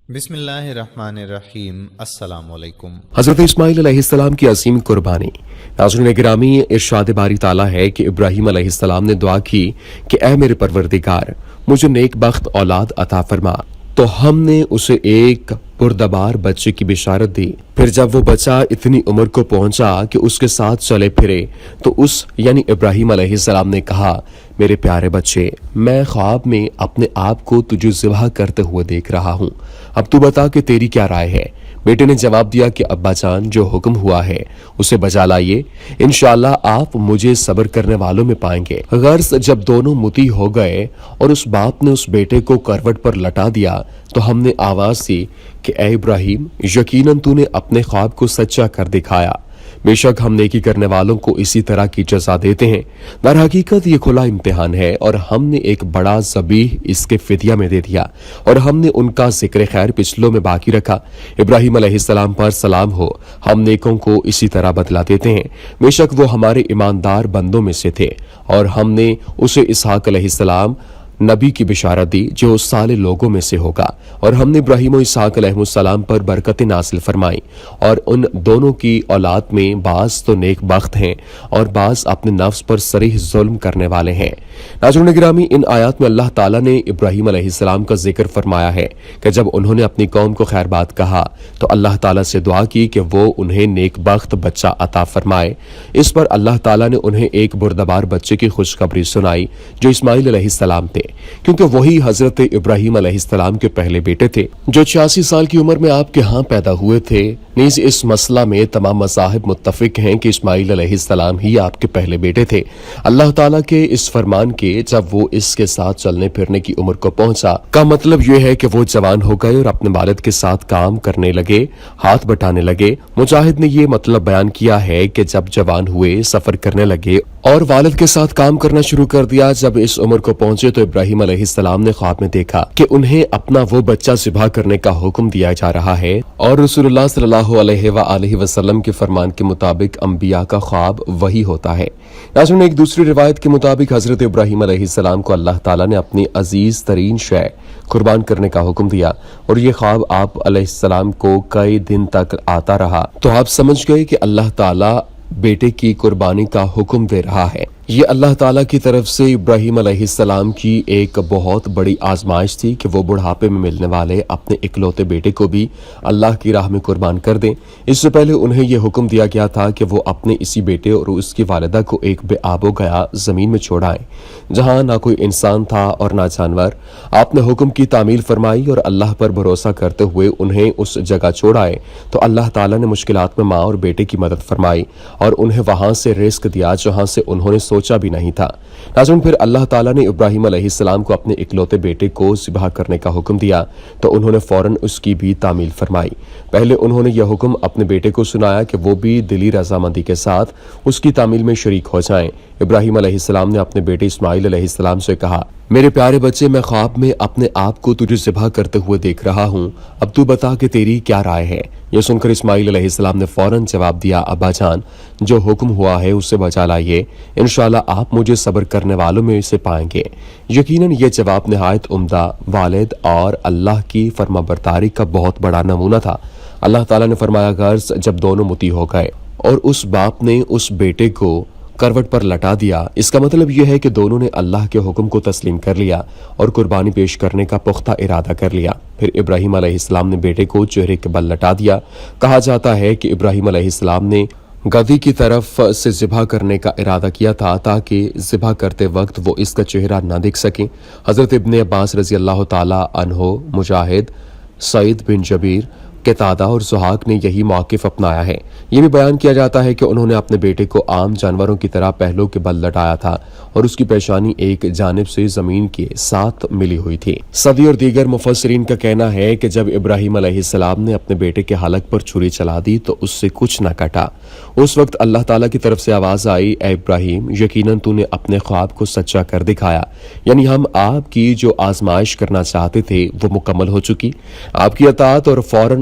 بسم اللہ الرحمن الرحیم۔ السلام علیکم۔ حضرت اسماعیل علیہ السلام کی عظیم قربانی۔ ناظرین گرامی، ارشاد باری تعالیٰ ہے کہ ابراہیم علیہ السلام نے دعا کی کہ اے میرے پروردگار، مجھے نیک بخت اولاد عطا فرما، تو ہم نے اسے ایک پردبار بچے کی بشارت دی۔ پھر جب وہ بچہ اتنی عمر کو پہنچا کہ اس کے ساتھ چلے پھرے تو اس یعنی ابراہیم علیہ السلام نے کہا، میرے پیارے بچے، میں خواب میں اپنے آپ کو تجھے ذبح کرتے ہوئے دیکھ رہا ہوں، اب تو بتا کہ تیری کیا رائے ہے؟ بیٹے نے جواب دیا کہ ابا جان، جو حکم ہوا ہے اسے بجا لائیے، انشاءاللہ آپ مجھے صبر کرنے والوں میں پائیں گے۔ غرض جب دونوں مطیع ہو گئے اور اس باپ نے اس بیٹے کو کروٹ پر لٹا دیا تو ہم نے آواز دی کہ اے ابراہیم، یقیناً تو نے اپنے خواب کو سچا کر دکھایا، بے شک ہم نیکی کرنے والوں کو اسی طرح کی جزا دیتے ہیں۔ در حقیقت یہ کھلا امتحان ہے اور ہم نے ایک بڑا ذبیح اس کے فدیہ میں دے دیا اور ہم نے ان کا ذکر خیر پچھلوں میں باقی رکھا۔ ابراہیم علیہ السلام پر سلام ہو، ہم نیکوں کو اسی طرح بدلا دیتے ہیں، بے شک وہ ہمارے ایماندار بندوں میں سے تھے، اور ہم نے اسے اسحاق علیہ السلام نبی کی بشارت دی جو صالح لوگوں میں سے ہوگا، اور ہم نے ابراہیم و اسحاق علیہ السلام پر برکتیں نازل فرمائی، اور ان دونوں کی اولاد میں بعض تو نیک بخت ہیں اور بعض اپنے نفس پر صریح ظلم کرنے والے ہیں۔ ناظرین گرامی، ان آیات میں اللہ تعالیٰ نے ابراہیم علیہ السلام کا ذکر فرمایا ہے کہ جب انہوں نے اپنی قوم کو خیر بات کہا تو اللہ تعالیٰ سے دعا کی کہ وہ انہیں نیک بخت بچہ عطا فرمائے۔ اس پر اللہ تعالیٰ نے انہیں ایک بردبار بچے کی خوشخبری سنائی جو اسماعیل علیہ السلام تھے، کیونکہ وہی حضرت ابراہیم علیہ السلام کے پہلے بیٹے تھے جو 86 سال کی عمر میں آپ کے ہاں پیدا ہوئے تھے۔ نیز اس مسئلہ میں تمام مذاہب متفق ہیں کہ اسماعیل علیہ السلام ہی آپ کے پہلے بیٹے تھے۔ اللہ تعالیٰ کے اس فرمان کے جب وہ اس کے ساتھ چلنے پھرنے کی عمر کو پہنچا کا مطلب یہ ہے کہ وہ جوان ہو گئے اور اپنے والد کے ساتھ کام کرنے لگے، ہاتھ بٹانے لگے۔ مجاہد نے یہ مطلب بیان کیا ہے کہ جب جوان ہوئے، سفر کرنے لگے اور والد کے ساتھ کام کرنا شروع کر دیا۔ جب اس عمر کو پہنچے تو ابراہیم علیہ السلام نے خواب میں دیکھا کہ انہیں اپنا وہ بچہ ذبح کرنے کا حکم دیا جا رہا ہے، اور رسول اللہ صلی اللہ علیہ وآلہ وسلم کے فرمان کے مطابق انبیاء کا خواب وہی ہوتا ہے۔ ناظرین، ایک دوسری روایت کے مطابق حضرت ابراہیم علیہ السلام کو اللہ تعالیٰ نے اپنی عزیز ترین شے قربان کرنے کا حکم دیا، اور یہ خواب آپ علیہ السلام کو کئی دن تک آتا رہا، تو آپ سمجھ گئے کہ اللہ تعالیٰ بیٹے کی قربانی کا حکم دے رہا ہے۔ یہ اللہ تعالیٰ کی طرف سے ابراہیم علیہ السلام کی ایک بہت بڑی آزمائش تھی کہ وہ بڑھاپے میں ملنے والے اپنے اکلوتے بیٹے کو بھی اللہ کی راہ میں قربان کر دیں۔ اس سے پہلے انہیں یہ حکم دیا گیا تھا کہ وہ اپنے اسی بیٹے اور اس کی والدہ کو ایک بے آب و گیا زمین میں چھوڑائیں جہاں نہ کوئی انسان تھا اور نہ جانور۔ آپ نے حکم کی تعمیل فرمائی اور اللہ پر بھروسہ کرتے ہوئے انہیں اس جگہ چھوڑائے تو اللہ تعالیٰ نے مشکلات میں ماں اور بیٹے کی مدد فرمائی اور انہیں وہاں سے رزق دیا جہاں سے انہوں نے سوچا بھی نہیں تھا۔ ناظرین، پھر اللہ تعالیٰ نے ابراہیم علیہ السلام کو اپنے اکلوتے بیٹے کو ذبح کرنے کا حکم دیا تو انہوں نے فوراً اس کی بھی تعمیل فرمائی۔ پہلے انہوں نے یہ حکم اپنے بیٹے کو سنایا کہ وہ بھی دلی رضامندی کے ساتھ اس کی تعمیل میں شریک ہو جائیں۔ ابراہیم علیہ السلام نے اپنے بیٹے اسماعیل علیہ السلام سے کہا، میرے پیارے بچے، میں خواب میں اپنے آپ کو تجھے ذبح کرتے ہوئے دیکھ رہا ہوں، اب تو بتا کہ تیری کیا رائے ہے؟ یہ سن کر اسماعیل علیہ السلام نے فوراً جواب دیا، ابا جان، جو حکم ہوا ہے اسے بجا لائیے، انشاءاللہ آپ مجھے صبر کرنے والوں میں سے پائیں گے۔ یقیناً یہ جواب نہایت عمدہ، والد اور اللہ کی فرما برداری کا بہت بڑا نمونہ تھا۔ اللہ تعالیٰ نے فرمایا، غرض جب دونوں مطیع ہو گئے اور اس باپ نے اس بیٹے کو کروٹ پر لٹا دیا، اس کا مطلب یہ ہے کہ دونوں نے اللہ کے حکم کو تسلیم کر لیا اور قربانی پیش کرنے کا پختہ ارادہ کر لیا۔ پھر ابراہیم علیہ السلام نے بیٹے کو چہرے کے بل لٹا دیا۔ کہا جاتا ہے کہ ابراہیم علیہ السلام نے گدی کی طرف سے ذبح کرنے کا ارادہ کیا تھا تاکہ ذبح کرتے وقت وہ اس کا چہرہ نہ دیکھ سکیں۔ حضرت ابن عباس رضی اللہ تعالی عنہ، مجاہد، سعید بن جبیر، قتادہ اور زحاق نے یہی موقف اپنایا ہے۔ یہ بھی بیان کیا جاتا ہے کہ انہوں نے اپنے بیٹے کو عام جانوروں کی طرح پہلوں کے بل لٹایا تھا اور اس کی پیشانی ایک جانب سے زمین کے ساتھ ملی ہوئی تھی۔ صدی اور دیگر مفسرین کا کہنا ہے کہ جب ابراہیم علیہ السلام نے اپنے بیٹے کے حلق پر چھری چلا دی تو اس سے کچھ نہ کٹا۔ اس وقت اللہ تعالیٰ کی طرف سے آواز آئی، اے ابراہیم، یقیناً تو نے اپنے خواب کو سچا کر دکھایا، یعنی ہم آپ کی جو آزمائش کرنا چاہتے تھے وہ مکمل ہو چکی۔ آپ کی اطاعت اور فوراً